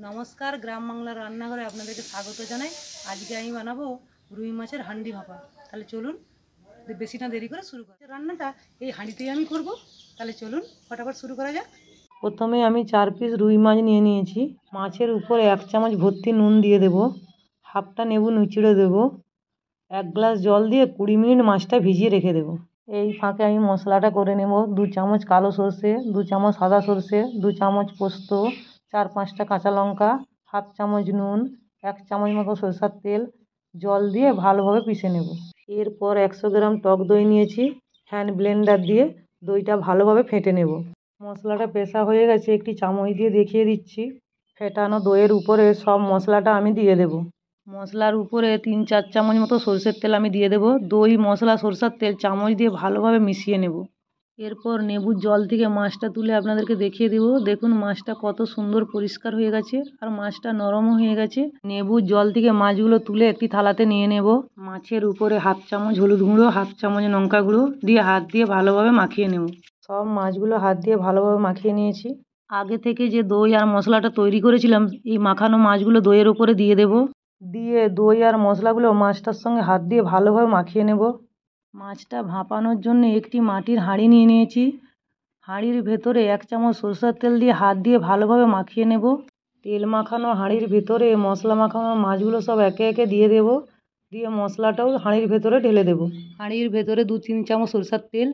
নমস্কার, গ্রাম বাংলার রান্নাঘরে আপনাদেরকে স্বাগত জানাই। আজকে আমি বানাবো রুই মাছের হান্ডি ভাপা। তাহলে চলুন বেশি না দেরি করে শুরু করি। রান্নাটা এই হাঁড়িতেই আমি করব। তাহলে চলুন ফটাফট শুরু করা যাক। প্রথমে আমি 4 পিস রুই মাছ নিয়ে নিয়েছি। মাছের উপরে 1 চামচ ভর্তি নুন দিয়ে দেব, হাফটা লেবু নিচড়ে দেব, 1 গ্লাস জল দিয়ে 20 মিনিট মাছটা ভিজিয়ে রেখে দেব। এই ফাঁকে আমি মশলাটা করে নেব। 2 চামচ কালো সর্ষে, 2 চামচ সাদা সর্ষে, 2 চামচ পোস্ত, 4-5টা কাঁচা লঙ্কা, হাফ চামচ নুন, 1 চামচ মতো সরষের তেল, জল দিয়ে ভালোভাবে পিষে নেব। এরপর 100 গ্রাম টক দই নিয়েছি। হ্যান্ড ব্লেন্ডার দিয়ে দইটা ভালোভাবে ফেটে নেব। মশলাটা পেশা হয়ে গেছে, একটি চামচ দিয়ে দেখিয়ে দিচ্ছি। ফেটানো দইয়ের উপরে সব মশলাটা আমি দিয়ে দেব। মশলার উপরে 3-4 চামচ মতো সরষের তেল আমি দিয়ে দেব। দই, মশলা, সরষের তেল চামচ দিয়ে ভালোভাবে মিশিয়ে নেব। এরপর লেবুর জল থেকে মাছটা তুলে আপনাদেরকে দেখিয়ে দেব। দেখুন মাছটা কত সুন্দর পরিষ্কার হয়ে গেছে আর মাছটা নরমও হয়ে গেছে। লেবুর জল থেকে মাছগুলো তুলে একটি থালাতে নিয়ে নেব। মাছের উপরে হাফ চামচ হলুদ গুঁড়ো, হাফ চামচ লঙ্কা গুঁড়ো দিয়ে হাত দিয়ে ভালোভাবে মাখিয়ে নেব। সব মাছগুলো হাত দিয়ে ভালোভাবে মাখিয়ে নিয়েছি। আগে থেকে যে দই আর মশলাটা তৈরি করেছিলাম, এই মাখানো মাছগুলো দইয়ের উপরে দিয়ে দেব। দিয়ে দই আর মশলাগুলো মাছটার সঙ্গে হাত দিয়ে ভালোভাবে মাখিয়ে নেব। মাছটা ভাপানোর জন্য একটি মাটির হাঁড়ি নিয়ে নিয়েছি। হাঁড়ির ভেতরে 1 চামচ সরষের তেল দিয়ে হাত দিয়ে ভালোভাবে মাখিয়ে নেব। তেল মাখানো হাঁড়ির ভেতরে মশলা মাখানো মাছগুলো সব একে একে দিয়ে দেব। দিয়ে মশলাটাও হাঁড়ির ভেতরে ঢেলে দেব। হাঁড়ির ভেতরে 2-3 চামচ সরষের তেল,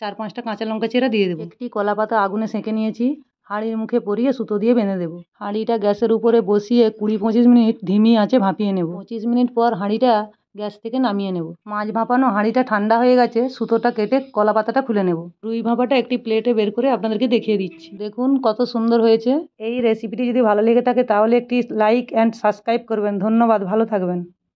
4-5টা কাঁচা লঙ্কা চেরা দিয়ে দেবো। একটি কলা পাতা আগুনে সেঁকে নিয়েছি। হাঁড়ির মুখে পরিয়ে সুতো দিয়ে বেঁধে দেবো। হাঁড়িটা গ্যাসের উপরে বসিয়ে 20-25 মিনিট ধিমি আঁচে ভাপিয়ে নেব। 25 মিনিট পর হাঁড়িটা গ্যাস থেকে নামিয়ে নেব। মাছ ভাপানো হাঁড়িটা ঠান্ডা হয়ে গেছে, সুতোটা কেটে কলা পাতাটা খুলে নেব। রুই ভাপাটা একটি প্লেটে বের করে আপনাদেরকে দেখিয়ে দিচ্ছি। দেখুন কত সুন্দর হয়েছে। এই রেসিপিটি যদি ভালো লেগে থাকে তাহলে একটি লাইক অ্যান্ড সাবস্ক্রাইব করবেন। ধন্যবাদ, ভালো থাকবেন।